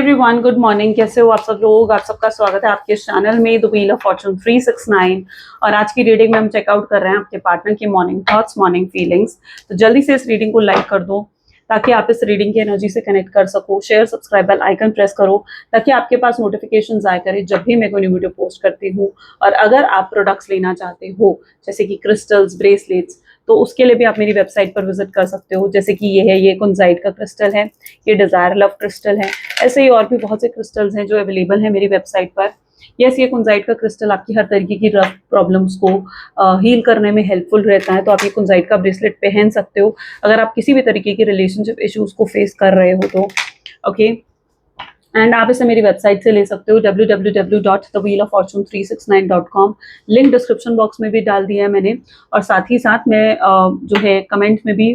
Everyone, good morning. कैसे हो आप सब लोग? आप सबका स्वागत है आपके चैनल में द व्हील ऑफ फॉर्चून 369। और आज की रीडिंग में हम चेकआउट कर रहे हैं आपके पार्टनर की मॉर्निंग थॉट्स, मॉर्निंग फीलिंग्स। तो जल्दी से इस रीडिंग को लाइक कर दो ताकि आप इस रीडिंग की एनर्जी से कनेक्ट कर सको। Share, subscribe, bell icon press करो ताकि आपके पास नोटिफिकेशन आया करे जब भी मैं कोई न्यू वीडियो पोस्ट करती हूँ। और अगर आप प्रोडक्ट्स लेना चाहते हो जैसे कि क्रिस्टल्स, ब्रेसलेट्स, तो उसके लिए भी आप मेरी वेबसाइट पर विजिट कर सकते हो। जैसे कि ये है, ये कुंजाइट का क्रिस्टल है, ये डिजायर लव क्रिस्टल है। ऐसे ही और भी बहुत से क्रिस्टल्स हैं जो अवेलेबल हैं मेरी वेबसाइट पर। यस, ये कुंजाइट का क्रिस्टल आपकी हर तरीके की रफ प्रॉब्लम्स को हील करने में हेल्पफुल रहता है। तो आप ये कुंजाइट का ब्रेसलेट पहन सकते हो अगर आप किसी भी तरीके की रिलेशनशिप इश्यूज को फेस कर रहे हो तो। ओके, एंड आप इसे मेरी वेबसाइट से ले सकते हो www.thewheeloffortune369.com। लिंक डिस्क्रिप्शन बॉक्स में भी डाल दिया है मैंने, और साथ ही साथ मैं जो है कमेंट में भी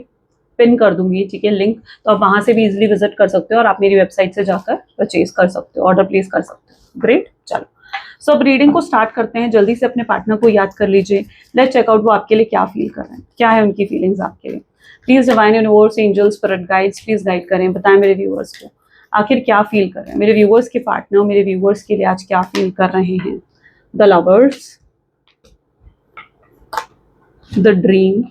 पिन कर दूंगी, ठीक है, लिंक। तो आप वहां से भी इजीली विजिट कर सकते हो और आप मेरी वेबसाइट से जाकर परचेज कर सकते हो, ऑर्डर प्लेस कर सकते हो। ग्रेट, चलो सो अब रीडिंग को स्टार्ट करते हैं। जल्दी से अपने पार्टनर को याद कर लीजिए। लेट्स चेकआउट वो आपके लिए क्या फील कर रहे हैं, क्या है उनकी फीलिंग्स आपके लिए। Please divine universe, angels, spirit guides, please guide करें, बताएं मेरे व्यूअर्स को आखिर क्या फील कर रहे हैं। मेरे व्यूअर्स के पार्टनर मेरे व्यूअर्स के लिए आज क्या फील कर रहे हैं। The lovers, the dream,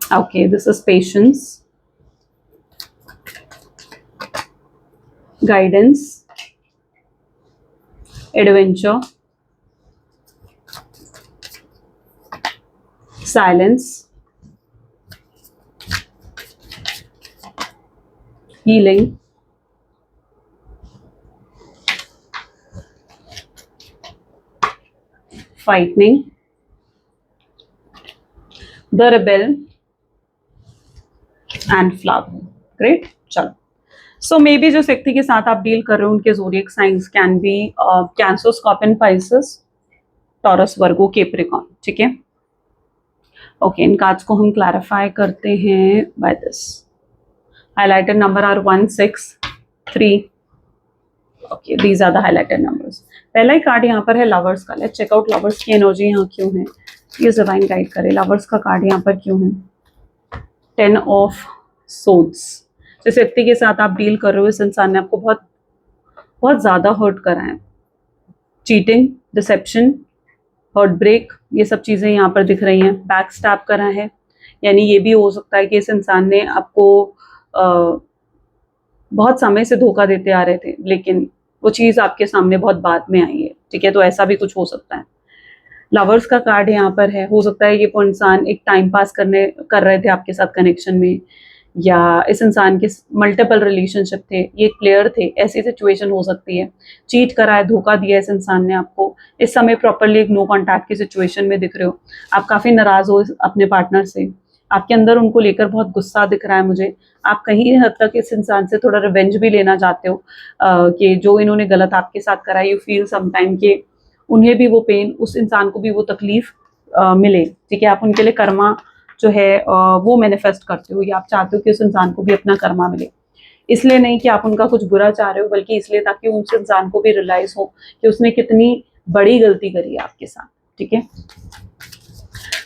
okay, this is patience, guidance, adventure, silence, healing, frightening, the rebel and flower. Great, चलो सो मे बी जो व्यक्ति के साथ आप डील कर रहे हो उनके zodiac science can be cancer, scorpion, Pisces, taurus, Virgo, Capricorn, ठीक है। ओके, इन कार्ड्स को हम क्लैरिफाई करते हैं by this. Highlighted number are 1, 6, 3। Okay, these are the highlighted numbers. पहला ही कार्ड यहाँ पर है लवर्स का। लेट्स चेक आउट लवर्स की एनर्जी यहाँ क्यों है, प्लीज डिवाइन गाइड करे। लवर्स का कार्ड यहाँ पर क्यों है? 10 ऑफ सोड्स। जिस व्यक्ति के साथ आप डील कर रहे हो इस इंसान ने आपको बहुत बहुत ज़्यादा हर्ट करा है। चीटिंग, डिसेप्शन, हर्ट ब्रेक, ये सब चीज़ें यहाँ पर दिख रही हैं। बैक स्टैप करा है, यानी ये भी हो सकता है कि इस इंसान ने आपको बहुत समय से धोखा देते आ रहे थे, लेकिन वो चीज़ आपके सामने बहुत बाद में आई है, ठीक है। तो ऐसा भी कुछ हो सकता है। लवर्स का कार्ड यहाँ पर है। हो सकता है कि वो इंसान एक टाइम पास कर रहे थे आपके साथ कनेक्शन में, या इस इंसान के मल्टीपल रिलेशनशिप थे, ये एक प्लेयर थे, ऐसी सिचुएशन हो सकती है। चीट करा है, धोखा दिया इस इंसान ने आपको। इस समय प्रॉपरली एक नो कॉन्टैक्ट की सिचुएशन में दिख रहे हो। आप काफ़ी नाराज़ हो अपने पार्टनर से, आपके अंदर उनको लेकर बहुत गुस्सा दिख रहा है मुझे। आप कहीं हद तक इस इंसान से थोड़ा रिवेंज भी लेना चाहते हो कि जो इन्होंने गलत आपके साथ करा है। यू फील समटाइम कि उन्हें भी वो पेन, उस इंसान को भी वो तकलीफ मिले, ठीक है। आप उनके लिए कर्मा जो है वो मैनिफेस्ट करते हो, या आप चाहते हो कि उस इंसान को भी अपना कर्मा मिले। इसलिए नहीं कि आप उनका कुछ बुरा चाह रहे हो, बल्कि इसलिए ताकि उस इंसान को भी रियलाइज हो कि उसने कितनी बड़ी गलती करी है आपके साथ, ठीक है।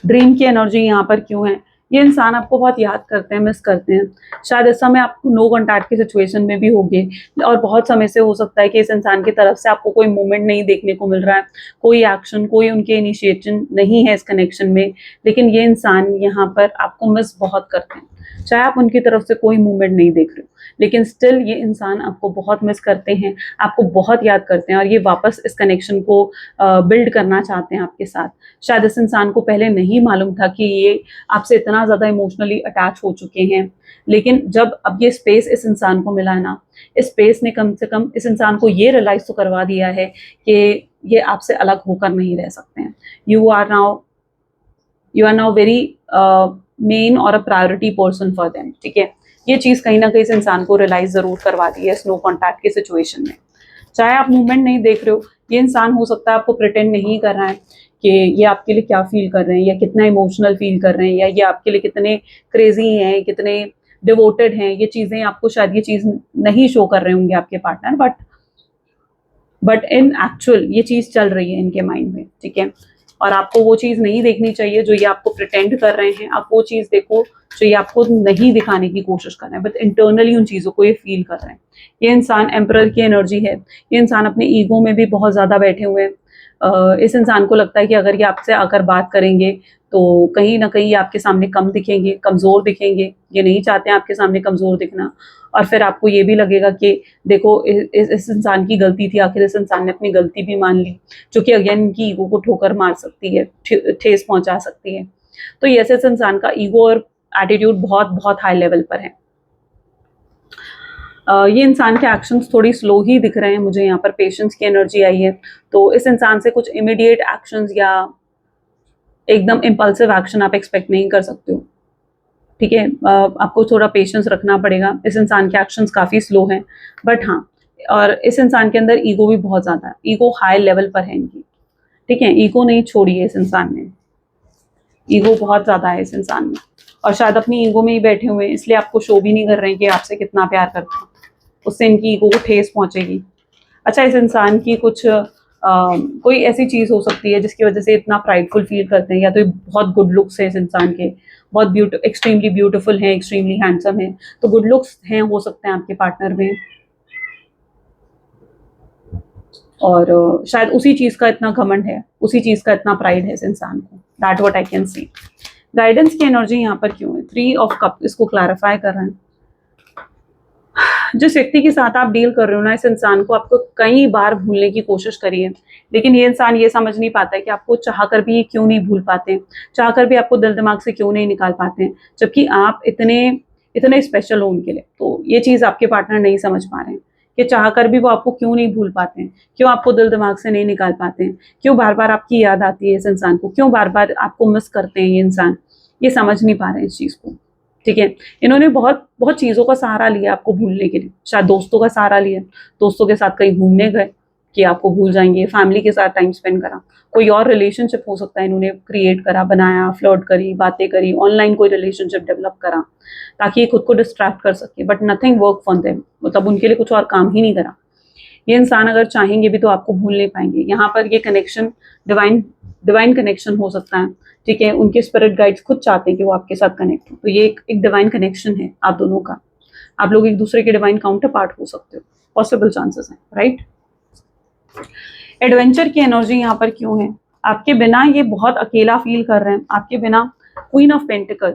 ड्रीम की एनर्जी यहाँ पर क्यों है? ये इंसान आपको बहुत याद करते हैं, मिस करते हैं। शायद इस समय आप नो कॉन्टैक्ट की सिचुएशन में भी होगे, और बहुत समय से हो सकता है कि इस इंसान की तरफ से आपको कोई मूवमेंट नहीं देखने को मिल रहा है, कोई एक्शन, कोई उनके इनिशिएशन नहीं है इस कनेक्शन में। लेकिन ये इंसान यहाँ पर आपको मिस बहुत करते हैं। चाहे आप उनकी तरफ से कोई मूवमेंट नहीं देख रहे हो, लेकिन स्टिल ये इंसान आपको बहुत मिस करते हैं, आपको बहुत याद करते हैं, और ये वापस इस कनेक्शन को बिल्ड करना चाहते हैं आपके साथ। शायद इस इंसान को पहले नहीं मालूम था कि ये आपसे इतना ज़्यादा इमोशनली अटैच हो चुके हैं, लेकिन जब अब ये स्पेस इस इंसान को मिला है ना, इस स्पेस ने कम से कम इस इंसान को ये रियलाइज तो करवा दिया है कि ये आपसे अलग होकर नहीं रह सकते हैं। You are now very main or a priority person for them, ठीक है। ये चीज़ कहीं ना कहीं इस इंसान को रियलाइज ज़रूर करवा दी है इस नो कॉन्टैक्ट की सिचुएशन में। चाहे आप मूवमेंट नहीं देख रहे हो, ये इंसान हो सकता है आपको प्रिटेंड नहीं कर रहा है कि ये आपके लिए क्या फील कर रहे हैं, या कितना इमोशनल फील कर रहे हैं, या ये आपके लिए कितने क्रेजी हैं, कितने डिवोटेड हैं। ये चीज़ें आपको शायद ये चीज़ नहीं शो कर रहे होंगे आपके पार्टनर, बट इन एक्चुअल ये चीज़ चल रही है इनके माइंड में, ठीक है। और आपको वो चीज़ नहीं देखनी चाहिए जो ये आपको प्रिटेंड कर रहे हैं। आप वो चीज़ देखो जो ये आपको नहीं दिखाने की कोशिश कर रहे हैं, बट इंटरनली उन चीज़ों को ये फील कर रहे हैं। ये इंसान एम्परर की एनर्जी है। ये इंसान अपने ईगो में भी बहुत ज़्यादा बैठे हुए हैं। इस इंसान को लगता है कि अगर ये आपसे आकर बात करेंगे तो कहीं ना कहीं आपके सामने कम दिखेंगे, कमज़ोर दिखेंगे। ये नहीं चाहते हैं आपके सामने कमज़ोर दिखना। और फिर आपको ये भी लगेगा कि देखो इस इंसान की गलती थी, आखिर इस इंसान ने अपनी गलती भी मान ली, जो कि अगेन इनकी ईगो को ठोकर मार सकती है, ठेस पहुंचा सकती है। तो ये ऐसे इस इंसान का ईगो और एटीट्यूड बहुत बहुत हाई लेवल पर है। ये इंसान के एक्शंस थोड़ी स्लो ही दिख रहे हैं मुझे। यहाँ पर पेशेंस की एनर्जी आई है, तो इस इंसान से कुछ इमीडिएट एक्शंस या एकदम इम्पल्सिव एक्शन आप एक्सपेक्ट नहीं कर सकते हो। ठीक है, आपको थोड़ा पेशेंस रखना पड़ेगा। इस इंसान के एक्शंस काफ़ी स्लो हैं, बट हाँ, और इस इंसान के अंदर ईगो भी बहुत ज़्यादा है। ईगो हाई लेवल पर है इनकी। ठीक है, ईगो नहीं छोड़ी है इस इंसान ने। ईगो बहुत ज़्यादा है इस इंसान में, और शायद अपनी ईगो में ही बैठे हुए हैं, इसलिए आपको शो भी नहीं कर रहे हैं कि आपसे कितना प्यार करते हैं। उससे इनकी ईगो को ठेस पहुंचेगी। अच्छा, इस इंसान की कुछ कोई ऐसी चीज़ हो सकती है जिसकी वजह से इतना प्राइडफुल फील करते हैं, या तो बहुत गुड लुक्स है इस इंसान के, बहुत एक्सट्रीमली ब्यूटीफुल हैं, एक्सट्रीमली हैंडसम हैं, तो गुड लुक्स हैं हो सकते हैं आपके पार्टनर में। और शायद उसी चीज़ का इतना घमंड है, उसी चीज़ का इतना प्राइड है इस इंसान को। That what I can see. Guidance की एनर्जी यहाँ पर क्यों है? 3 ऑफ कप इसको क्लैरिफाई कर रहे हैं। जिस व्यक्ति के साथ आप डील कर रहे हो ना, इस इंसान को आपको कई बार भूलने की कोशिश करी है, लेकिन ये इंसान ये समझ नहीं पाता है कि आपको चाह कर भी ये क्यों नहीं भूल पाते हैं, चाह कर भी आपको दिल दिमाग से क्यों नहीं निकाल पाते हैं, जबकि आप इतने इतने स्पेशल हो उनके लिए। तो ये चीज़ आपके पार्टनर नहीं समझ पा रहे हैं कि चाह कर भी वो आपको क्यों नहीं भूल पाते हैं, क्यों आपको दिल दिमाग से नहीं निकाल पाते हैं, क्यों बार बार आपकी याद आती है इस इंसान को, क्यों बार बार आपको मिस करते हैं ये इंसान। ये समझ नहीं पा रहे हैं इस चीज़ को। ठीक है, इन्होंने बहुत बहुत चीज़ों का सहारा लिया आपको भूलने के लिए। शायद दोस्तों का सहारा लिया, दोस्तों के साथ कहीं घूमने गए कि आपको भूल जाएंगे, फैमिली के साथ टाइम स्पेंड करा, कोई और रिलेशनशिप हो सकता है इन्होंने क्रिएट करा, बनाया, फ्लर्ट करी, बातें करी, ऑनलाइन कोई रिलेशनशिप डेवलप करा ताकि ये खुद को डिस्ट्रैक्ट कर सके, but nothing work for them. मतलब उनके लिए कुछ और काम ही नहीं करा। ये इंसान अगर चाहेंगे भी तो आपको भूल नहीं पाएंगे। यहाँ पर ये कनेक्शन डिवाइन डिवाइन कनेक्शन हो सकता है। ठीक है, उनके स्पिरिट गाइड्स खुद चाहते हैं कि वो आपके साथ कनेक्ट हो, तो ये एक डिवाइन कनेक्शन है आप दोनों का। आप लोग एक दूसरे के डिवाइन काउंटर पार्ट हो सकते हो, पॉसिबल चांसेस हैं, राइट। एडवेंचर की एनर्जी यहाँ पर क्यों है? आपके बिना ये बहुत अकेला फील कर रहे हैं, आपके बिना। क्वीन ऑफ पेंटिकल,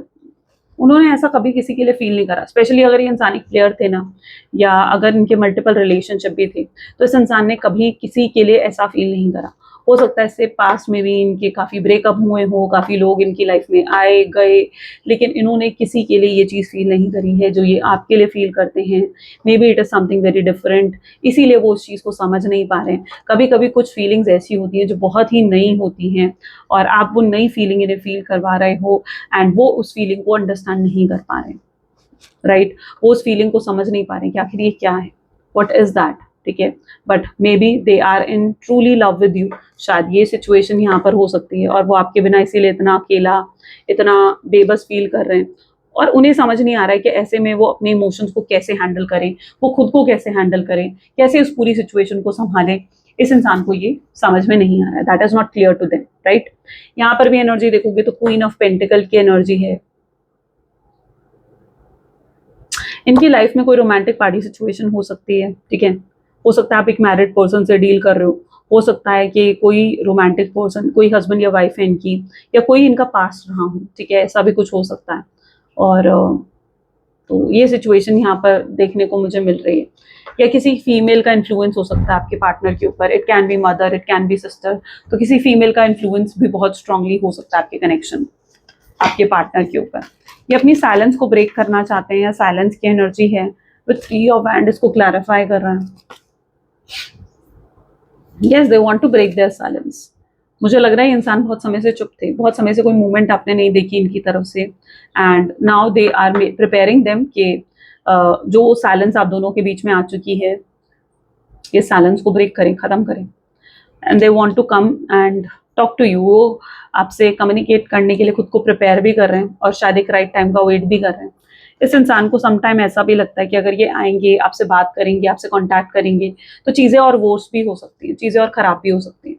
उन्होंने ऐसा कभी किसी के लिए फील नहीं करा, स्पेशली अगर ये इंसान एक प्लेयर थे ना, या अगर इनके मल्टीपल रिलेशनशिप भी थे, तो इस इंसान ने कभी किसी के लिए ऐसा फील नहीं करा। हो सकता है इससे पास्ट में भी इनके काफ़ी ब्रेकअप हुए हो, काफ़ी लोग इनकी लाइफ में आए गए, लेकिन इन्होंने किसी के लिए ये चीज़ फील नहीं करी है जो ये आपके लिए फील करते हैं। May be it is something very different, इसीलिए वो उस चीज़ को समझ नहीं पा रहे हैं। कभी कभी कुछ फीलिंग्स ऐसी होती हैं जो बहुत ही नई होती हैं, और आप वो नई फीलिंग इन्हें फील करवा रहे हो, एंड वो उस फीलिंग को अंडरस्टैंड नहीं कर पा रहे, राइट। वो उस फीलिंग को समझ नहीं पा रहे कि आखिर ये क्या है, व्हाट इज दैट। ठीक है, but maybe they are in truly love with you. शायद ये सिचुएशन यहाँ पर हो सकती है, और वो आपके बिना इसीलिए इतना अकेला, इतना बेबस फील कर रहे हैं, और उन्हें समझ नहीं आ रहा है कि ऐसे में वो अपने इमोशंस को कैसे हैंडल करें, वो खुद को कैसे हैंडल करें, कैसे उस पूरी सिचुएशन को संभालें। इस इंसान को ये समझ में नहीं आ रहा है, that is not clear to them, right. यहाँ पर भी एनर्जी देखोगे तो क्वीन ऑफ पेंटिकल की एनर्जी है। इनकी लाइफ में कोई रोमांटिक पार्टी सिचुएशन हो सकती है। ठीक है, हो सकता है आप एक मैरिड पर्सन से डील कर रहे हो सकता है कि कोई रोमांटिक पर्सन, कोई हस्बैंड या वाइफ है इनकी, या कोई इनका पास्ट रहा हो। ठीक है, ऐसा भी कुछ हो सकता है। और तो ये सिचुएशन यहाँ पर देखने को मुझे मिल रही है, या किसी फीमेल का इन्फ्लुएंस हो सकता है आपके पार्टनर के ऊपर। It can be mother, it can be sister, तो किसी फीमेल का इन्फ्लुएंस भी बहुत स्ट्रांगली हो सकता है आपके कनेक्शन, आपके पार्टनर के ऊपर। ये अपनी साइलेंस को ब्रेक करना चाहते हैं, या साइलेंस की एनर्जी है, विद 3 ऑफ वैंड इसको क्लैरिफाई कर रहे हैं। Yes, they want to break their silence. मुझे लग रहा है ये इंसान बहुत समय से चुप थे, बहुत समय से कोई मूवमेंट आपने नहीं देखी इनकी तरफ से, and now they are preparing them कि जो साइलेंस आप दोनों के बीच में आ चुकी है, ये साइलेंस को ब्रेक करें, ख़त्म करें, and they want to come and talk to you. वो आपसे कम्युनिकेट करने के लिए खुद को प्रिपेयर भी कर रहे हैं, और शायद एक राइट टाइम का वेट भी कर रहे हैं। इस इंसान को समटाइम ऐसा भी लगता है कि अगर ये आएंगे, आपसे बात करेंगे, आपसे कांटेक्ट करेंगे, तो चीज़ें और वर्स भी हो सकती हैं, चीज़ें और ख़राब भी हो सकती हैं।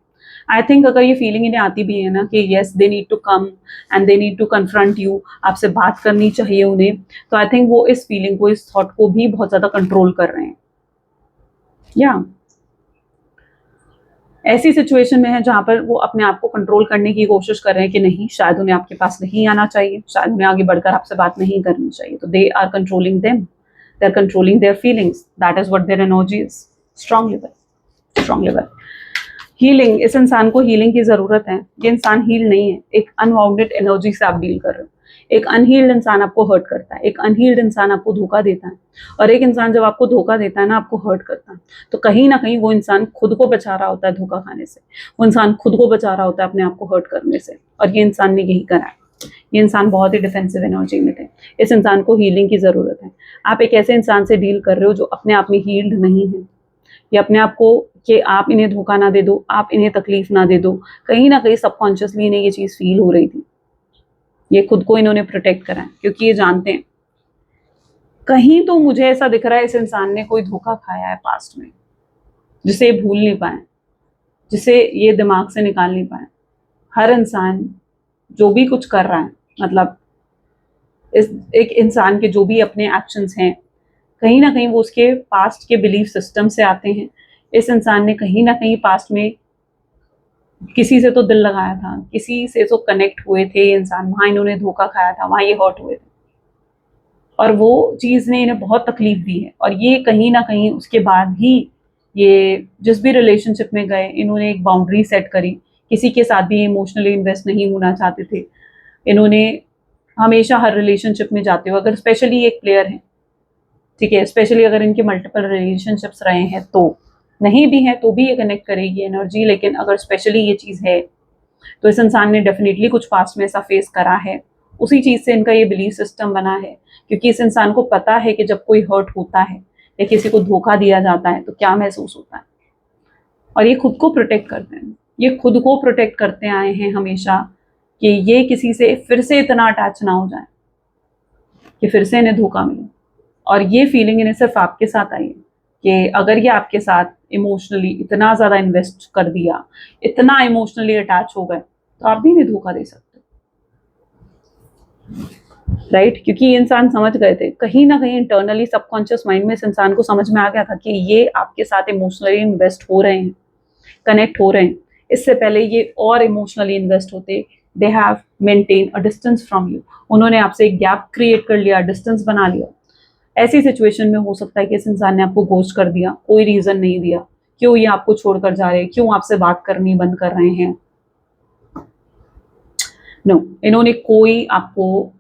आई थिंक अगर ये फीलिंग इन्हें आती भी है ना कि yes they need to come and they need to confront you, आपसे बात करनी चाहिए उन्हें, तो आई थिंक वो इस फीलिंग को, इस थॉट को भी बहुत ज्यादा कंट्रोल कर रहे हैं। या ऐसी सिचुएशन में है जहां पर वो अपने आप को कंट्रोल करने की कोशिश कर रहे हैं कि नहीं, शायद उन्हें आपके पास नहीं आना चाहिए, शायद उन्हें आगे बढ़कर आपसे बात नहीं करनी चाहिए, तो they are controlling them, they are controlling their feelings, that is what their energy is. Strong level, strong level. Healing, इस इंसान को हीलिंग की जरूरत है। ये इंसान हील नहीं है, एक अनबाउंडेड एनर्जी से आप डील कर रहे हो। एक अनहील्ड इंसान आपको हर्ट करता है, एक अनहील्ड इंसान आपको धोखा देता है, और एक इंसान जब आपको धोखा देता है ना, आपको हर्ट करता है, तो कहीं ना कहीं वो इंसान खुद को बचा रहा होता है धोखा खाने से, वो इंसान खुद को बचा रहा होता है अपने आप को हर्ट करने से, और ये इंसान ने यही करा है। ये इंसान बहुत ही डिफेंसिव एनर्जी में थे, इस इंसान को हीलिंग की जरूरत है। आप एक ऐसे इंसान से डील कर रहे हो जो अपने आप में हील्ड नहीं है, या अपने आप को कि आप इन्हें धोखा ना दे दो, आप इन्हें तकलीफ ना दे दो, कहीं ना कहीं सबकॉन्शियसली इन्हें ये चीज फील हो रही थी। ये खुद को इन्होंने प्रोटेक्ट करा है, क्योंकि ये जानते हैं कहीं तो मुझे ऐसा दिख रहा है इस इंसान ने कोई धोखा खाया है पास्ट में, जिसे ये भूल नहीं पाए, जिसे ये दिमाग से निकाल नहीं पाए। हर इंसान जो भी कुछ कर रहा है, मतलब इस एक इंसान के जो भी अपने एक्शंस हैं, कहीं ना कहीं वो उसके पास्ट के बिलीफ सिस्टम से आते हैं। इस इंसान ने कहीं ना कहीं पास्ट में किसी से तो दिल लगाया था, किसी से तो कनेक्ट हुए थे ये इंसान, वहां इन्होंने धोखा खाया था, वहां ये हर्ट हुए थे, और वो चीज ने इन्हें बहुत तकलीफ दी है। और ये कहीं ना कहीं उसके बाद ही ये जिस भी रिलेशनशिप में गए, इन्होंने एक बाउंड्री सेट करी, किसी के साथ भी इमोशनली इन्वेस्ट नहीं होना चाहते थे। इन्होंने हमेशा हर रिलेशनशिप में जाते हो, अगर स्पेशली एक प्लेयर है, ठीक है, स्पेशली अगर इनके मल्टीपल रिलेशनशिप्स रहे हैं, तो नहीं भी है तो भी ये कनेक्ट करेगी एनर्जी, लेकिन अगर स्पेशली ये चीज है तो इस इंसान ने डेफिनेटली कुछ पास्ट में ऐसा फेस करा है, उसी चीज से इनका ये बिलीफ सिस्टम बना है। क्योंकि इस इंसान को पता है कि जब कोई हर्ट होता है या किसी को धोखा दिया जाता है तो क्या महसूस होता है, और ये खुद को प्रोटेक्ट करते हैं, ये खुद को प्रोटेक्ट करते आए हैं हमेशा, कि ये किसी से फिर से इतना अटैच ना हो जाए कि फिर से इन्हें धोखा मिले। और ये फीलिंग इन्हें सिर्फ आपके साथ आई है कि अगर ये आपके साथ इमोशनली इतना ज़्यादा इन्वेस्ट कर दिया, इतना इमोशनली अटैच हो गए, तो आप भी इन्हें धोखा दे सकते हो, राइट? क्योंकि ये इंसान समझ गए थे कहीं ना कहीं इंटरनली, सबकॉन्शियस माइंड में इस इंसान को समझ में आ गया था कि ये आपके साथ इमोशनली इन्वेस्ट हो रहे हैं, कनेक्ट हो रहे हैं। इससे पहले ये और इमोशनली इन्वेस्ट होते, they have maintain a distance from you, उन्होंने आपसे एक गैप क्रिएट कर लिया, डिस्टेंस बना लिया। ऐसी सिचुएशन में हो सकता है कि इस इंसान ने आपको गोस्ट कर दिया, कोई रीजन नहीं दिया, क्यों ये आपको छोड़कर जा रहे हैं, क्यों आपसे बात करनी बंद कर रहे हैं। नो, इन्होंने कोई आपको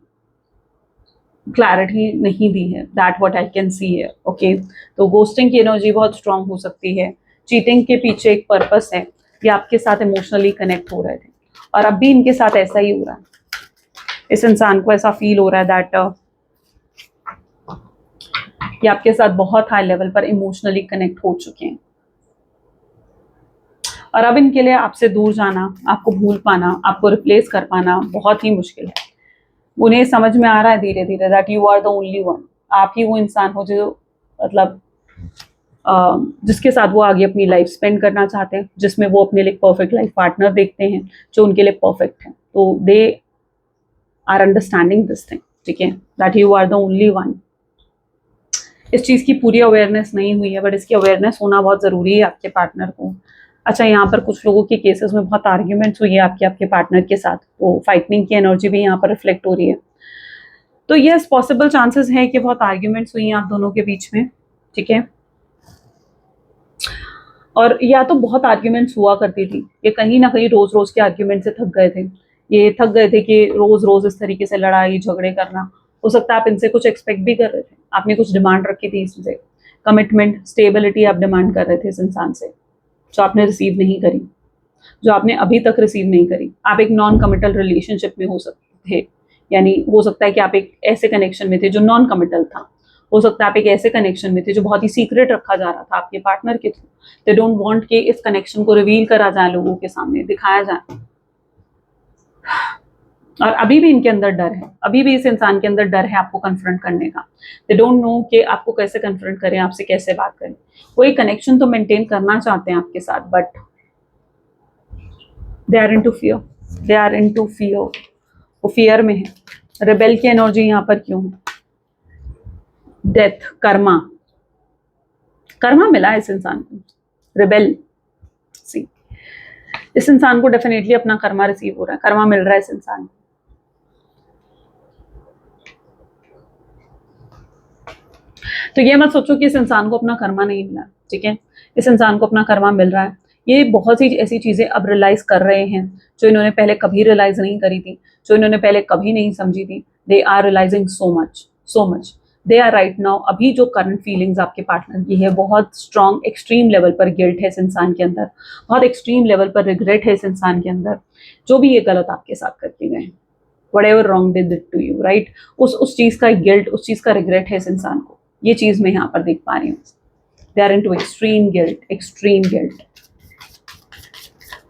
क्लैरिटी नहीं दी है, that what I can see है। ओके, तो गोस्टिंग की एनर्जी बहुत स्ट्रांग हो सकती है। चीटिंग के पीछे एक पर्पस है, ये आपके साथ इमोशनली कनेक्ट हो रहे थे, और अब भी इनके साथ ऐसा ही हो रहा है। इस इंसान को ऐसा फील हो रहा है दैट ये आपके साथ बहुत हाई लेवल पर इमोशनली कनेक्ट हो चुके हैं, और अब इनके लिए आपसे दूर जाना, आपको भूल पाना, आपको रिप्लेस कर पाना बहुत ही मुश्किल है। उन्हें समझ में आ रहा है धीरे धीरे that you are the only one, आप ही वो इंसान हो जो मतलब जिसके साथ वो आगे अपनी लाइफ स्पेंड करना चाहते हैं, जिसमें वो अपने लिए परफेक्ट लाइफ पार्टनर देखते हैं, जो उनके लिए परफेक्ट है। तो they are understanding this thing, ठीक है, that you are the only one. इस चीज़ की पूरी अवेयरनेस नहीं हुई है, बट इसकी अवेयरनेस होना बहुत ज़रूरी है आपके पार्टनर को। अच्छा, यहाँ पर कुछ लोगों के केसेस में बहुत आर्ग्यूमेंट्स हुई है आपके पार्टनर के साथ, तो फाइटिंग की एनर्जी भी यहाँ पर रिफ्लेक्ट हो रही है। तो यस, पॉसिबल चांसेस है कि बहुत आर्ग्यूमेंट्स हुई हैं आप दोनों के बीच में, ठीक है, और या तो बहुत आर्ग्यूमेंट्स हुआ करती थी, ये कहीं ना कहीं रोज रोज के आर्ग्यूमेंट से थक गए थे। ये थक गए थे कि रोज रोज इस तरीके से लड़ाई झगड़े करना। हो सकता है आप इनसे कुछ एक्सपेक्ट भी कर रहे थे, आपने कुछ डिमांड रखी थी इससे, कमिटमेंट, स्टेबिलिटी आप डिमांड कर रहे थे इस इंसान से, जो आपने रिसीव नहीं करी, जो आपने अभी तक रिसीव नहीं करी। आप एक नॉन कमिटल रिलेशनशिप में हो सकते थे, यानी हो सकता है कि आप एक ऐसे कनेक्शन में थे जो नॉन कमिटल था। हो सकता है आप एक ऐसे कनेक्शन में थे जो बहुत ही सीक्रेट रखा जा रहा था आपके पार्टनर के थ्रू। दे डोंट वांट कि इस कनेक्शन को रिवील करा जाए, लोगों के सामने दिखाया जाए। और अभी भी इनके अंदर डर है, अभी भी इस इंसान के अंदर डर है आपको कन्फ्रंट करने का। दे डोंट नो कि आपको कैसे कन्फ्रंट करें, आपसे कैसे बात करें। वो एक कनेक्शन तो मेंटेन करना चाहते हैं आपके साथ, but they are into fear, they are into fear, वो फियर में है। रिबेल की एनर्जी यहाँ पर क्यों है? डेथ, कर्मा, कर्मा मिला है इस इंसान को। रिबेल, सी इस इंसान को डेफिनेटली अपना कर्मा रिसीव हो रहा है, कर्मा मिल रहा है इस इंसान को। तो ये मत सोचो कि इस इंसान को अपना कर्मा नहीं मिला, ठीक है, इस इंसान को अपना कर्मा मिल रहा है। ये बहुत सी ऐसी चीजें अब रियलाइज कर रहे हैं जो इन्होंने पहले कभी रियलाइज नहीं करी थी, जो इन्होंने पहले कभी नहीं समझी थी। They are realizing so much, so much. They are right now, अभी जो करंट फीलिंग्स आपके पार्टनर की है, बहुत स्ट्रॉन्ग एक्सट्रीम लेवल पर गिल्ट है इस इंसान के अंदर, बहुत एक्सट्रीम लेवल पर रिग्रेट है इस इंसान के अंदर, जो भी ये गलत आपके साथ करके गए, whatever wrong they did to you, right? उस चीज का गिल्ट, उस चीज का रिग्रेट है इस इंसान को। ये चीज मैं यहाँ पर देख पा रही हूँ। They are into extreme guilt, extreme guilt.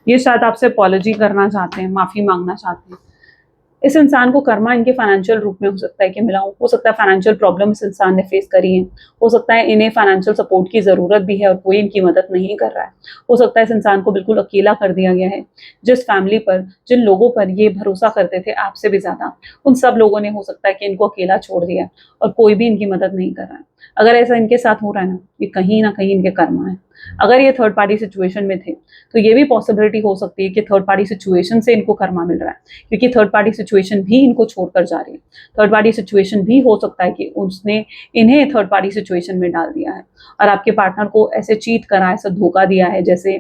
ये शायद आपसे अपॉलॉजी करना चाहते हैं, माफी मांगना चाहते हैं। इस इंसान को कर्मा इनके फाइनेंशियल रूप में हो सकता है कि मिला हो सकता है फाइनेंशियल प्रॉब्लम इस इंसान ने फेस करी है, हो सकता है इन्हें फाइनेंशियल सपोर्ट की जरूरत भी है और कोई इनकी मदद नहीं कर रहा है, हो सकता है इस इंसान को बिल्कुल अकेला कर दिया गया है। जिस फैमिली पर, जिन लोगों पर ये भरोसा करते थे आपसे भी ज्यादा, उन सब लोगों ने हो सकता है कि इनको अकेला छोड़ दिया और कोई भी इनकी मदद नहीं कर रहा है। अगर ऐसा इनके साथ हो रहा है ना कहीं इनके कर्मा है। अगर ये थर्ड पार्टी सिचुएशन में थे तो ये भी पॉसिबिलिटी हो सकती है कि थर्ड पार्टी सिचुएशन से इनको कर्मा मिल रहा है, क्योंकि थर्ड पार्टी सिचुएशन भी इनको छोड़कर जा रही है। थर्ड पार्टी सिचुएशन भी हो सकता है कि उसने इन्हें थर्ड पार्टी सिचुएशन में डाल दिया है और आपके पार्टनर को ऐसे चीट करा, ऐसा धोखा दिया है जैसे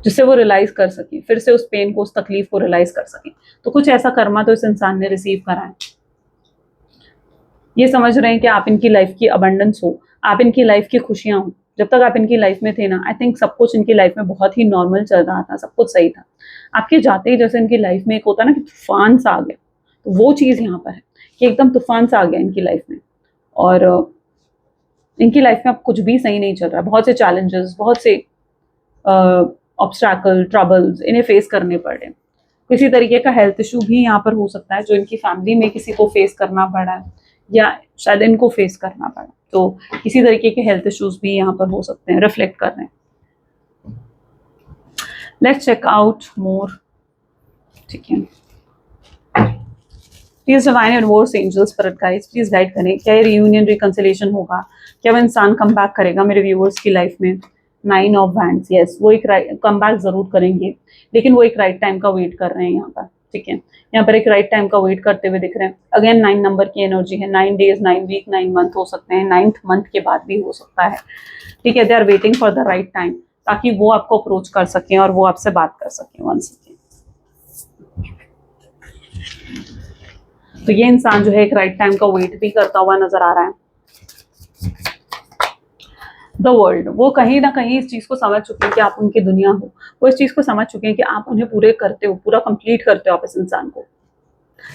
जिससे वो रियलाइज कर सके, फिर से उस पेन को, उस तकलीफ को रियलाइज कर सके। तो कुछ ऐसा कर्मा तो इस इंसान ने रिसीव करा है। ये समझ रहे हैं कि आप इनकी लाइफ की अबंडेंस हो, आप इनकी लाइफ की खुशियां हो। जब तक आप इनकी लाइफ में थे ना, आई थिंक सब कुछ इनकी लाइफ में बहुत ही नॉर्मल चल रहा था, सब कुछ सही था। आपके जाते ही जैसे इनकी लाइफ में एक होता है ना कि तूफान सा आ गया, तो वो चीज यहाँ पर है कि एकदम तूफान सा आ गया इनकी लाइफ में। और इनकी लाइफ में अब कुछ भी सही नहीं चल रहा, बहुत से चैलेंजेस, बहुत से ऑब्स्टैकल, ट्रबल्स इन्हें फेस करने पड़ रहे हैं। किसी तरीके का हेल्थ इशू भी यहाँ पर हो सकता है जो इनकी फैमिली में किसी को फेस करना पड़ा है या शायद इनको फेस करना पड़ा। तो किसी तरीके के हेल्थ इश्यूज भी यहाँ पर हो सकते हैं, रिफ्लेक्ट कर रहे हैं। लेट्स चेक आउट मोर, ठीक है। Please divine universe, angels, spirit guides please guide करें, क्या ये रियूनियन, रिकंसिलिएशन होगा, क्या वो इंसान कम बैक करेगा मेरे व्यूअर्स की लाइफ में। 9 ऑफ वैंड्स, यस, वो एक कम बैक जरूर करेंगे, लेकिन वो एक राइट टाइम का वेट कर रहे हैं यहाँ पर, ठीक है। यहाँ पर एक राइट टाइम का वेट करते हुए दिख रहे हैं। अगेन 9 नंबर की एनर्जी है, 9 डेज, 9 वीक, 9 मंथ हो सकते हैं, 9th मंथ के बाद भी हो सकता है, ठीक है। They are waiting for the right time, ताकि वो आपको अप्रोच कर सकें और वो आपसे बात कर सकें। One second. तो ये इंसान जो है एक राइट टाइम का वेट भी करता हुआ नजर आ रहा है। द वर्ल्ड, वो कहीं ना कहीं इस चीज को समझ चुके हैं कि आप उनकी दुनिया हो, वो इस चीज को समझ चुके हैं कि आप उन्हें पूरे करते हो, पूरा कंप्लीट करते हो आप इस इंसान को,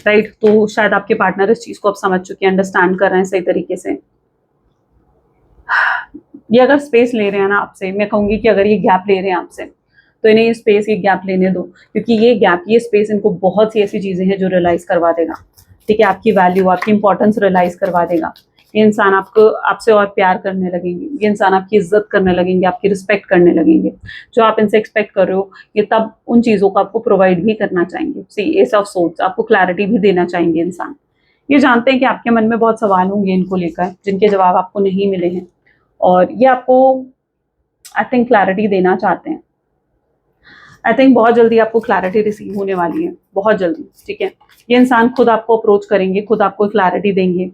राइट। तो शायद आपके पार्टनर इस चीज को अब समझ चुके हैं, अंडरस्टैंड कर रहे हैं सही तरीके से। ये अगर स्पेस ले रहे हैं ना आपसे, मैं कहूंगी कि अगर ये गैप ले रहे हैं आपसे तो इन्हें ये स्पेस, ये गैप लेने दो, क्योंकि ये गैप, ये स्पेस इनको बहुत सी ऐसी चीजें हैं जो रियलाइज करवा देगा, ठीक है। आपकी वैल्यू, आपकी इंपॉर्टेंस रियलाइज करवा देगा। ये इंसान आपको, आपसे और प्यार करने लगेंगे, ये इंसान आपकी इज्जत करने लगेंगे, आपकी रिस्पेक्ट करने लगेंगे। जो आप इनसे एक्सपेक्ट कर रहे हो, ये तब उन चीज़ों को आपको प्रोवाइड भी करना चाहेंगे। सी एस ऑफ सोर्ड्स, आपको क्लैरिटी भी देना चाहेंगे इंसान। ये जानते हैं कि आपके मन में बहुत सवाल होंगे इनको लेकर, जिनके जवाब आपको नहीं मिले हैं, और ये आपको आई थिंक क्लैरिटी देना चाहते हैं। आई थिंक बहुत जल्दी आपको क्लैरिटी रिसीव होने वाली है, बहुत जल्दी, ठीक है। ये इंसान खुद आपको अप्रोच करेंगे, खुद आपको क्लैरिटी देंगे।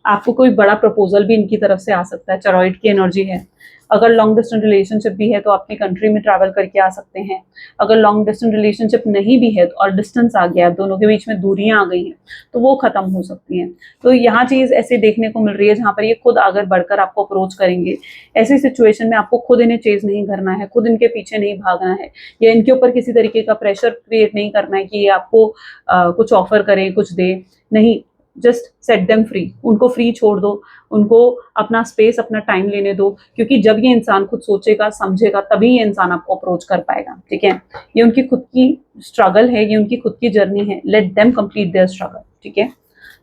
आपको कोई बड़ा प्रपोजल भी इनकी तरफ से आ सकता है, चरॉइड की एनर्जी है। अगर लॉन्ग डिस्टेंस रिलेशनशिप भी है तो अपनी कंट्री में ट्रैवल करके आ सकते हैं। अगर लॉन्ग डिस्टेंस रिलेशनशिप नहीं भी है और डिस्टेंस आ गया, दोनों के बीच में दूरियां आ गई हैं, तो वो खत्म हो सकती हैं। तो यहाँ चीज ऐसे देखने को मिल रही है जहाँ पर ये खुद आगे बढ़कर आपको अप्रोच करेंगे। ऐसी सिचुएशन में आपको खुद इन्हें चेज नहीं करना है, खुद इनके पीछे नहीं भागना है, या इनके ऊपर किसी तरीके का प्रेशर क्रिएट नहीं करना है कि ये आपको कुछ ऑफर करें, कुछ दे, नहीं। जस्ट सेट देम फ्री, उनको फ्री छोड़ दो, उनको अपना स्पेस, अपना टाइम लेने दो, क्योंकि जब ये इंसान खुद सोचेगा, समझेगा, तभी ये इंसान आपको अप्रोच कर पाएगा, ठीक है। ये उनकी खुद की स्ट्रगल है, ये उनकी खुद की जर्नी है, let them complete their struggle, ठीक है।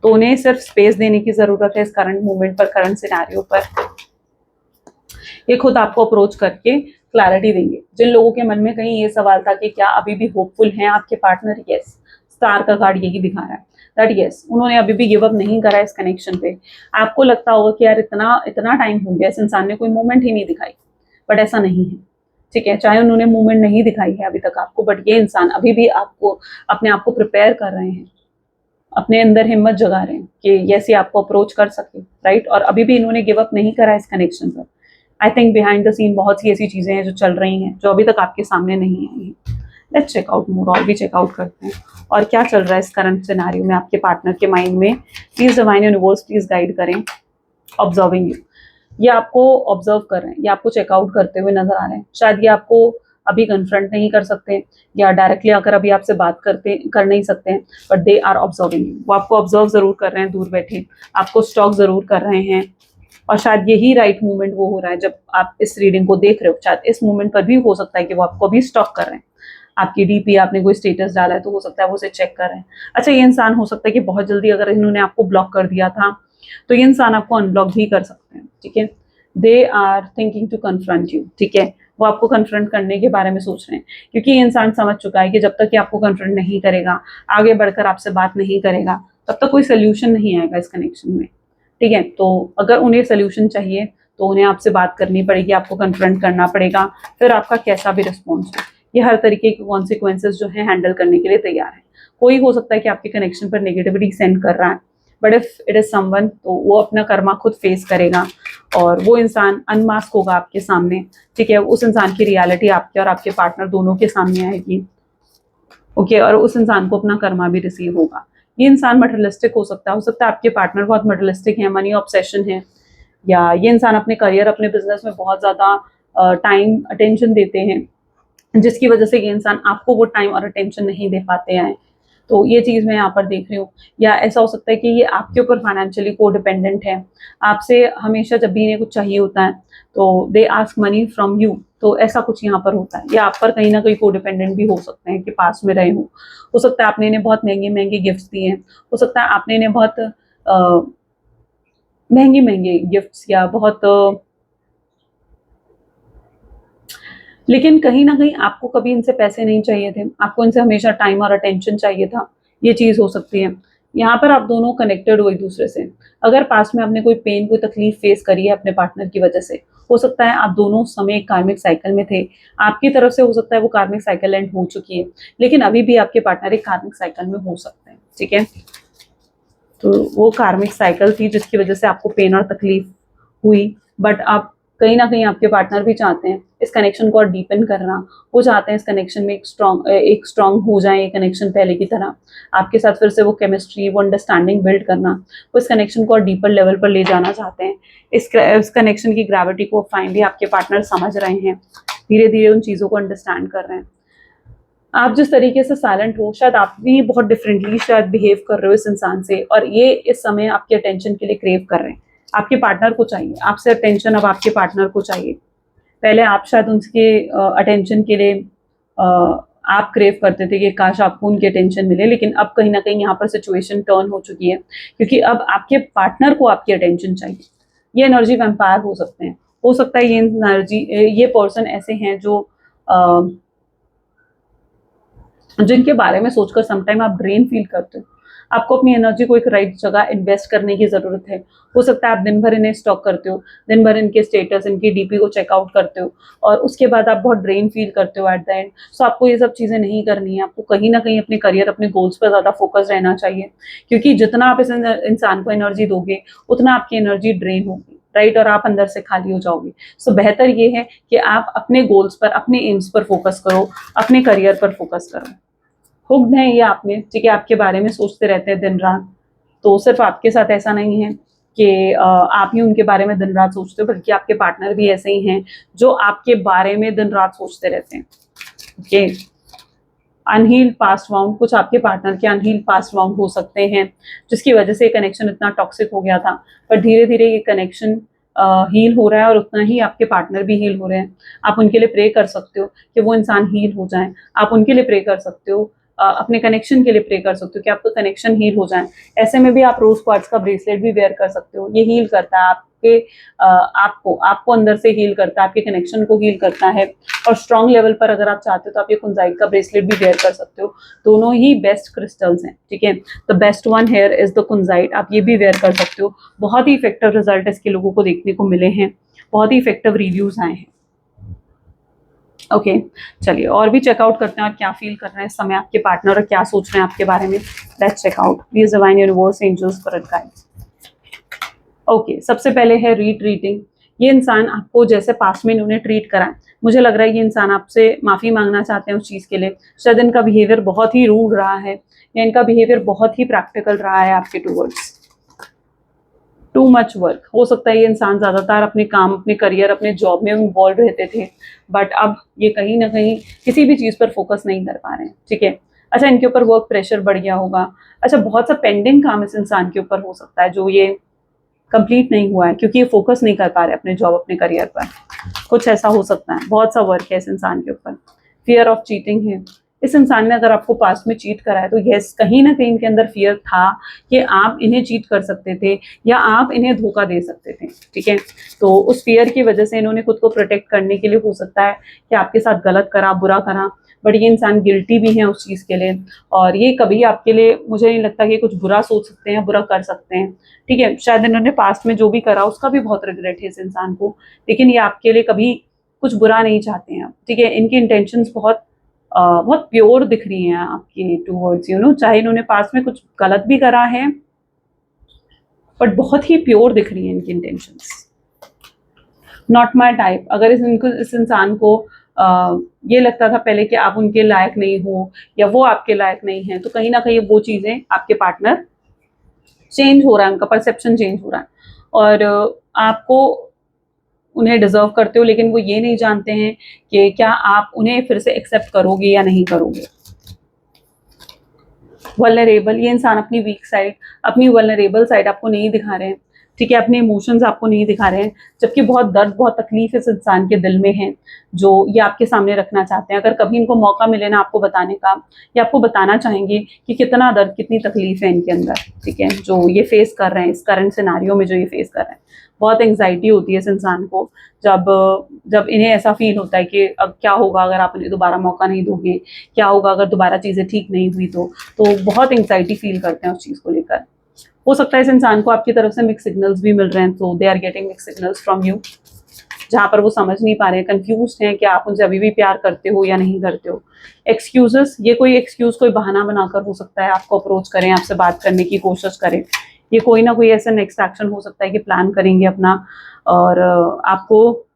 तो उन्हें सिर्फ स्पेस देने की जरूरत है इस करंट मूवमेंट पर, करंट सिनेरियो पर। ये खुद आपको अप्रोच करके क्लैरिटी देंगे। जिन लोगों के मन में कहीं ये सवाल था कि क्या अभी भी होपफुल हैं आपके पार्टनर, यस, स्टार का कार्ड यही दिखा रहा है दैट यस, उन्होंने अभी भी गिव अप नहीं करा इस कनेक्शन पे। आपको लगता होगा कि यार इतना इतना टाइम हो गया, इस इंसान ने कोई मूवमेंट ही नहीं दिखाई, बट ऐसा नहीं है, ठीक है। चाहे उन्होंने मूवमेंट नहीं दिखाई है अभी तक आपको, बट ये इंसान अभी भी आपको, अपने आप को प्रिपेयर कर रहे हैं, अपने अंदर हिम्मत जगा रहे हैं कि यस ये आपको अप्रोच कर सके, राइट। और अभी भी इन्होंने गिव अप नहीं करा इस कनेक्शन पर। I think behind the scene बहुत सी ऐसी चीजें हैं जो चल रही हैं, जो अभी तक आपके सामने नहीं आई हैं। लेट्स चेक आउट मोर, और भी चेकआउट करते हैं और क्या चल रहा है इस करंट सिनेरियो में आपके पार्टनर के माइंड में। Please divine universe please guide करें। ऑब्जर्विंग यू, ये आपको ऑब्जर्व कर रहे हैं, ये आपको चेकआउट करते हुए नजर आ रहे हैं। शायद ये आपको अभी कन्फ्रंट नहीं कर सकते या डायरेक्टली आकर अभी आपसे बात कर नहीं सकते हैं, but they are observing you. वो आपको ऑब्जर्व जरूर कर रहे हैं दूर बैठे, आपको स्टॉक जरूर कर रहे हैं। और शायद यही राइट मूवमेंट वो हो रहा है जब आप इस रीडिंग को देख रहे हो। शायद इस मूवमेंट पर भी हो सकता है कि वो आपको अभी स्टॉक कर रहे हैं। आपकी डीपी, आपने कोई स्टेटस डाला है तो हो सकता है वो उसे चेक कर रहे हैं। अच्छा, ये इंसान हो सकता है कि बहुत जल्दी अगर इन्होंने आपको ब्लॉक कर दिया था तो ये इंसान आपको अनब्लॉक भी कर सकते हैं, ठीक है। They are thinking to confront you, ठीक है। वो आपको कन्फ्रंट करने के बारे में सोच रहे हैं, क्योंकि ये इंसान समझ चुका है कि जब तक कि आपको कन्फ्रंट नहीं करेगा, आगे बढ़कर आपसे बात नहीं करेगा, तब तक कोई सोल्यूशन नहीं आएगा इस कनेक्शन में, ठीक है। तो अगर उन्हें सोल्यूशन चाहिए तो उन्हें आपसे बात करनी पड़ेगी, आपको कन्फ्रंट करना पड़ेगा, फिर आपका कैसा भी रिस्पॉन्स हो, ये हर तरीके के कॉन्सिक्वेंसेज जो है हैंडल करने के लिए तैयार है। कोई हो सकता है कि आपके कनेक्शन पर नेगेटिविटी सेंड कर रहा है, but if it is someone तो वो अपना कर्मा खुद फेस करेगा और वो इंसान अनमास्क होगा आपके सामने, ठीक है। उस इंसान की रियलिटी आपके और आपके पार्टनर दोनों के सामने आएगी, ओके। और उस इंसान को अपना कर्मा भी रिसीव होगा। ये इंसान मटेरियलिस्टिक हो सकता है आपके पार्टनर बहुत मटेरियलिस्टिक है, मनी ऑब्सेशन है, या ये इंसान अपने करियर, अपने बिजनेस में बहुत ज्यादा टाइम अटेंशन देते हैं, जिसकी वजह से ये इंसान आपको वो टाइम और अटेंशन नहीं दे पाते हैं। तो ये चीज़ मैं यहाँ पर देख रही हूँ। या ऐसा हो सकता है कि ये आपके ऊपर फाइनेंशियली को डिपेंडेंट है, आपसे हमेशा जब भी इन्हें कुछ चाहिए होता है तो they ask money from you, तो ऐसा कुछ यहाँ पर होता है। या आप पर कहीं ना कहीं को डिपेंडेंट भी हो सकते हैं कि पास में रहे हो सकता है आपने इन्हें बहुत महंगे महंगे गिफ्ट्स दिए हैं, हो सकता है आपने इन्हें बहुत महंगे महंगे गिफ्ट्स या बहुत लेकिन कहीं ना कहीं आपको कभी इनसे पैसे नहीं चाहिए थे, आपको इनसे हमेशा टाइम और अटेंशन चाहिए था। ये चीज़ हो सकती है। यहाँ पर आप दोनों कनेक्टेड हो एक दूसरे से। अगर पास में आपने कोई पेन, कोई तकलीफ फेस करी है अपने पार्टनर की वजह से, हो सकता है आप दोनों समय एक कार्मिक साइकिल में थे। आपकी तरफ से हो सकता है वो कार्मिक साइकिल एंड हो चुकी है, लेकिन अभी भी आपके पार्टनर एक कार्मिक साइकिल में हो सकते हैं, ठीक है। तो वो कार्मिक साइकिल थी जिसकी वजह से आपको पेन और तकलीफ हुई, बट आप कहीं ना कहीं आपके पार्टनर भी चाहते हैं इस कनेक्शन को और डीपन करना। वो चाहते हैं इस कनेक्शन में एक स्ट्रॉन्ग हो जाए ये कनेक्शन पहले की तरह, आपके साथ फिर से वो केमिस्ट्री, वो अंडरस्टैंडिंग बिल्ड करना, वो इस कनेक्शन को और डीपर लेवल पर ले जाना चाहते हैं। इस कनेक्शन की ग्रेविटी को फाइनली आपके पार्टनर समझ रहे हैं, धीरे धीरे उन चीज़ों को अंडरस्टैंड कर रहे हैं। आप जिस तरीके से साइलेंट हो, शायद आप भी बहुत डिफरेंटली शायद बिहेव कर रहे हो इस इंसान से, और ये इस समय आपके अटेंशन के लिए क्रेव कर रहे हैं। आपके पार्टनर को चाहिए आपसे अटेंशन, अब आपके पार्टनर को चाहिए। पहले आप शायद उनके अटेंशन के लिए आप क्रेव करते थे कि काश आपको उनकी अटेंशन मिले, लेकिन अब कहीं ना कहीं यहाँ पर सिचुएशन टर्न हो चुकी है, क्योंकि अब आपके पार्टनर को आपकी अटेंशन चाहिए। ये एनर्जी वैम्पायर हो सकते हैं, हो सकता है ये एनर्जी, ये पर्सन ऐसे हैं जो जिनके बारे में सोचकर समटाइम आप ड्रेन फील करते हो। आपको अपनी एनर्जी को एक राइट जगह इन्वेस्ट करने की जरूरत है। हो सकता है आप दिन भर इन्हें स्टॉक करते हो, दिन भर इनके स्टेटस, इनकी डीपी को चेकआउट करते हो, और उसके बाद आप बहुत ड्रेन फील करते हो एट द एंड। सो आपको ये सब चीजें नहीं करनी है। आपको कहीं ना कहीं अपने करियर, अपने गोल्स पर ज्यादा फोकस रहना चाहिए, क्योंकि जितना आप इस इंसान को एनर्जी दोगे उतना आपकी एनर्जी ड्रेन होगी, राइट, और आप अंदर से खाली हो जाओगे। सो बेहतर ये है कि आप अपने गोल्स पर, अपने एम्स पर फोकस करो, अपने करियर पर फोकस करो। हुक्ड है ये आप में, ठीक है, आपके बारे में सोचते रहते हैं दिन रात। तो सिर्फ आपके साथ ऐसा नहीं है कि आप ही उनके बारे में दिन रात सोचते हो, बल्कि आपके पार्टनर भी ऐसे ही हैं जो आपके बारे में दिन रात सोचते रहते हैं, ओके। अनहील्ड पास्ट वाउंड, कुछ आपके पार्टनर के अनहील्ड पास्ट वाउंड हो सकते हैं, जिसकी वजह से कनेक्शन इतना टॉक्सिक हो गया था, पर धीरे धीरे ये कनेक्शन हील हो रहा है, और उतना ही आपके पार्टनर भी हील हो रहे हैं। आप उनके लिए प्रे कर सकते हो कि वो इंसान हील हो जाए। आप उनके लिए प्रे कर सकते हो, अपने कनेक्शन के लिए प्रे कर सकते हो कि आपका कनेक्शन हील हो जाए। ऐसे में भी आप रोज क्वार्ट्ज का ब्रेसलेट भी वेयर कर सकते हो, ये हील करता है। आप आपको आपको अंदर से हील करता है, आपके कनेक्शन को हील करता है। और स्ट्रॉन्ग लेवल पर अगर आप चाहते हो तो आप ये कुंजाइट का ब्रेसलेट भी वेयर कर सकते हो। दोनों ही बेस्ट क्रिस्टल्स हैं, ठीक है। The best one here is the kunzite, आप ये भी वेयर कर सकते हो। बहुत ही इफेक्टिव रिजल्ट इसके लोगों को देखने को मिले हैं, बहुत ही इफेक्टिव रिव्यूज आए हैं। ओके चलिए और भी चेकआउट करते हैं और क्या फील कर रहे हैं इस समय आपके पार्टनर और क्या सोच रहे हैं आपके बारे में। Let's check out please divine universe angels spirit guides. Okay सबसे पहले है रीट्रीटिंग। ये इंसान आपको जैसे पास्ट में इन्होंने ट्रीट करा है, मुझे लग रहा है ये इंसान आपसे माफी मांगना चाहते हैं उस चीज के लिए। शायद इनका बिहेवियर बहुत ही रूड रहा है या इनका बिहेवियर बहुत ही प्रैक्टिकल रहा है आपके टूवर्ड्स। टू मच वर्क, हो सकता है ये इंसान ज्यादातर अपने काम, अपने करियर, अपने जॉब में इन्वॉल्व रहते थे, बट अब ये कहीं ना कहीं किसी भी चीज पर फोकस नहीं कर पा रहे हैं, ठीक है। अच्छा इनके ऊपर वर्क प्रेशर बढ़ गया होगा। अच्छा बहुत सा पेंडिंग काम इस इंसान के ऊपर हो सकता है जो ये कंप्लीट नहीं हुआ है क्योंकि ये फोकस नहीं कर पा रहे अपने जॉब, अपने करियर पर। कुछ ऐसा हो सकता है, बहुत सा वर्क है इस इंसान के ऊपर। फियर ऑफ चीटिंग है। इस इंसान ने अगर आपको पास्ट में चीट करा है तो यस कहीं ना कहीं इनके अंदर फियर था कि आप इन्हें चीट कर सकते थे या आप इन्हें धोखा दे सकते थे, ठीक है। तो उस फियर की वजह से इन्होंने खुद को प्रोटेक्ट करने के लिए हो सकता है कि आपके साथ गलत करा, बुरा करा, बट ये इंसान गिल्टी भी है उस चीज़ के लिए। और ये कभी आपके लिए मुझे नहीं लगता कि कुछ बुरा सोच सकते हैं, बुरा कर सकते हैं, ठीक है। शायद इन्होंने पास्ट में जो भी करा उसका भी बहुत रिग्रेट है इस इंसान को, लेकिन ये आपके लिए कभी कुछ बुरा नहीं चाहते हैं, ठीक है। इनकी इंटेंशंस बहुत प्योर दिख रही हैं आपके टूवर्ड्स, यू नो, चाहे इन्होंने पास्ट में कुछ गलत भी करा है बट बहुत ही प्योर दिख रही हैं इनकी इंटेंशंस। नॉट माई टाइप, अगर इस इंसान को ये लगता था पहले कि आप उनके लायक नहीं हो या वो आपके लायक नहीं है, तो कहीं ना कहीं वो चीज़ें आपके पार्टनर चेंज हो रहा है, उनका परसेप्शन चेंज हो रहा है और आपको उन्हें डिजर्व करते हो, लेकिन वो ये नहीं जानते हैं कि क्या आप उन्हें फिर से एक्सेप्ट करोगे या नहीं करोगे। वल्नरेबल, ये इंसान अपनी वीक साइड, अपनी वल्नरेबल साइड आपको नहीं दिखा रहे हैं, ठीक है। अपने इमोशंस आपको नहीं दिखा रहे हैं, जबकि बहुत दर्द, बहुत तकलीफ इस इंसान के दिल में है जो ये आपके सामने रखना चाहते हैं। अगर कभी इनको मौका मिले ना आपको बताने का, या आपको बताना चाहेंगे कि कितना दर्द, कितनी तकलीफ है इनके अंदर, ठीक है, जो ये फेस कर रहे हैं इस करंट सिनारियो में, जो ये फेस कर रहे हैं। बहुत एंग्जाइटी होती है इस इंसान को जब जब इन्हें ऐसा फील होता है कि अब क्या होगा अगर आप उन्हें दोबारा मौका नहीं दोगे, क्या होगा अगर दोबारा चीज़ें ठीक नहीं हुई तो बहुत एंग्जाइटी फील करते हैं उस चीज़ को लेकर। हो सकता है इस इंसान को आपकी तरफ से मिक्स सिग्नल्स भी मिल रहे हैं, तो they are getting mix signals from you, जहाँ पर वो समझ नहीं पा रहे हैं, कंफ्यूज हैं कि आप उनसे अभी भी प्यार करते हो या नहीं करते हो। एक्सक्यूजेस, ये कोई एक्सक्यूज, कोई बहाना बनाकर हो सकता है आपको अप्रोच करें, आपसे बात करने की कोशिश करें। ये कोई ना कोई ऐसा नेक्स्ट एक्शन हो सकता है कि प्लान करेंगे अपना, और आपको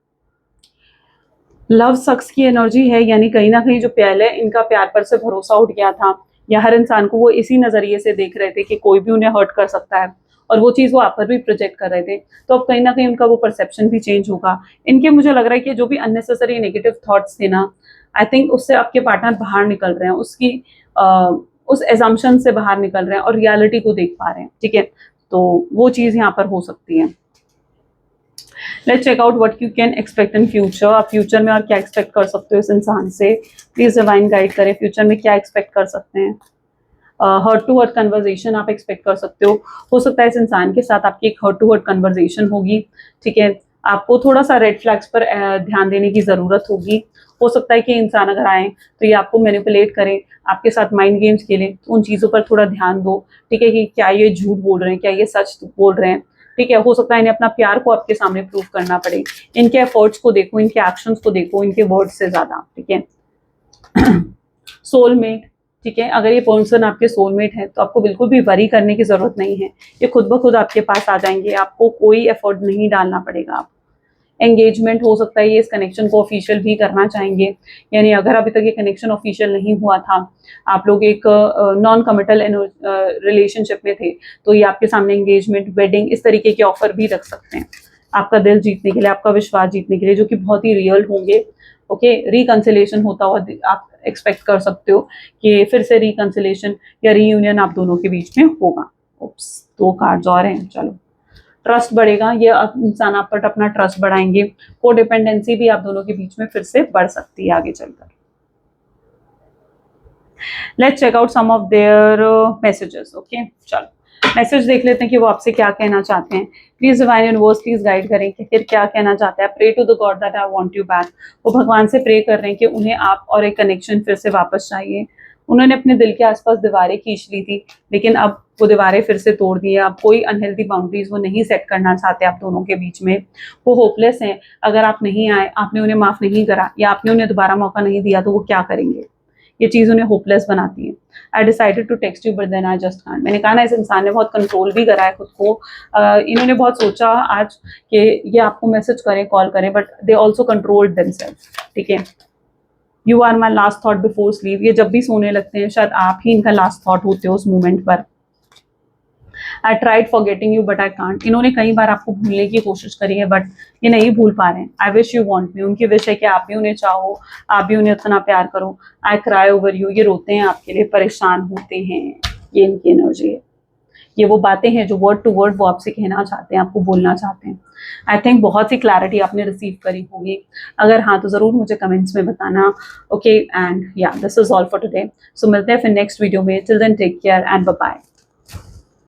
लव सक्स की एनर्जी है, यानी कहीं ना कहीं जो पहले इनका प्यार पर से भरोसा उठ गया था, या हर इंसान को वो इसी नज़रिए से देख रहे थे कि कोई भी उन्हें हर्ट कर सकता है, और वो चीज़ वो आप पर भी प्रोजेक्ट कर रहे थे, तो अब कहीं ना कहीं उनका वो परसेप्शन भी चेंज होगा। इनके मुझे लग रहा है कि जो भी अननेसेसरी नेगेटिव थॉट्स थे ना, आई थिंक उससे आपके पार्टनर बाहर निकल रहे हैं, उस एजम्पशन से बाहर निकल रहे हैं और रियलिटी को देख पा रहे हैं, ठीक है। तो वो चीज़ यहाँ पर हो सकती है। Let's check out what you can expect in future. आप फ्यूचर में और क्या एक्सपेक्ट कर सकते हो इस इंसान से, प्लीज डिवाइन गाइड करें। फ्यूचर में क्या एक्सपेक्ट कर सकते हैं। हर्ट टू हर्ट कन्वर्जेशन आप एक्सपेक्ट कर सकते हो सकता है इस इंसान के साथ आपकी एक हर्ट टू हर्ट कन्वर्जेशन होगी, ठीक है। आपको थोड़ा सा रेड फ्लैग्स पर ध्यान देने की ज़रूरत होगी। हो सकता है कि इंसान अगर आए तो ये आपको मैनिपुलेट करें, आपके साथ माइंड गेम्स खेलें, तो उन चीज़ों पर थोड़ा ध्यान दो, ठीक है, कि क्या ये झूठ बोल रहे हैं, क्या ये सच बोल रहे हैं, ठीक है। हो सकता है इन्हें अपना प्यार को आपके सामने प्रूव करना पड़े। इनके एफर्ट्स को देखो, इनके एक्शंस को देखो, इनके वर्ड्स से ज़्यादा, ठीक है। सोलमेट, ठीक है, अगर ये पर्सन आपके सोलमेट है तो आपको बिल्कुल भी वरी करने की ज़रूरत नहीं है, ये खुद ब खुद आपके पास आ जाएंगे, आपको कोई एफर्ट नहीं डालना पड़ेगा। आप एंगेजमेंट, हो सकता है ये इस कनेक्शन को ऑफिशियल भी करना चाहेंगे, यानी अगर अभी तक ये कनेक्शन ऑफिशियल नहीं हुआ था, आप लोग एक नॉन कमिटल रिलेशनशिप में थे, तो ये आपके सामने एंगेजमेंट, वेडिंग, इस तरीके के ऑफर भी रख सकते हैं आपका दिल जीतने के लिए, आपका विश्वास जीतने के लिए, जो कि बहुत ही रियल होंगे। ओके, रिकंसिलेशन होता हुआ आप एक्सपेक्ट कर सकते हो कि फिर से रिकंसिलेशन या रीयूनियन आप दोनों के बीच में होगा। ओप्स, 2 कार्ड्स और हैं। चलो, ट्रस्ट बढ़ेगा, ये इंसान आप पर अपना ट्रस्ट बढ़ाएंगे। को डिपेंडेंसी भी आप दोनों के बीच में फिर से बढ़ सकती है आगे चलकर। Let's check out some of their messages. Okay, चलो मैसेज देख लेते हैं कि वो आपसे क्या कहना चाहते हैं। Please divine universe please guide करें कि फिर क्या कहना चाहते हैं। Pray to the god that I want you back. वो भगवान से प्रे कर रहे हैं कि उन्हें आप और एक कनेक्शन फिर से वापस चाहिए। उन्होंने अपने दिल के आसपास दीवारें खींच ली थी, लेकिन अब वो दीवारें फिर से तोड़ दी है। अब कोई अनहेल्दी बाउंड्रीज वो नहीं सेट करना चाहते आप दोनों के बीच में। वो होपलेस हैं। अगर आप नहीं आए, आपने उन्हें माफ नहीं करा या आपने उन्हें दोबारा मौका नहीं दिया, तो वो क्या करेंगे? ये चीज़ उन्हें होपलेस बनाती है। I decided to text you but then I just can't. मैंने कहा ना, इस इंसान ने बहुत कंट्रोल भी करा है खुद को। इन्होंने बहुत सोचा आज कि ये आपको मैसेज करें, कॉल करें, but they also controlled themselves. ठीक है, you are my last thought before sleep. ये जब भी सोने लगते हैं, शायद आप ही इनका लास्ट थॉट होते हो उस मोमेंट पर। I tried forgetting you but I can't. इन्होंने कई बार आपको भूलने की कोशिश करी है, बट ये नहीं भूल पा रहे हैं। I wish you want me. उनकी विश है कि आप भी उन्हें चाहो, आप भी उन्हें उतना प्यार करो। I cry over you. ये रोते हैं आपके लिए, परेशान होते हैं। ये इनकी एनर्जी है। ये वो बातें हैं जो वर्ड टू वर्ड वो आपसे कहना चाहते हैं, आपको बोलना चाहते हैं। आई थिंक बहुत सी क्लैरिटी आपने रिसीव करी होगी। अगर हाँ, तो ज़रूर मुझे कमेंट्स में बताना। Okay, and yeah this is all for today. So मिलते हैं फिर नेक्स्ट वीडियो में। Till then take care and bye bye.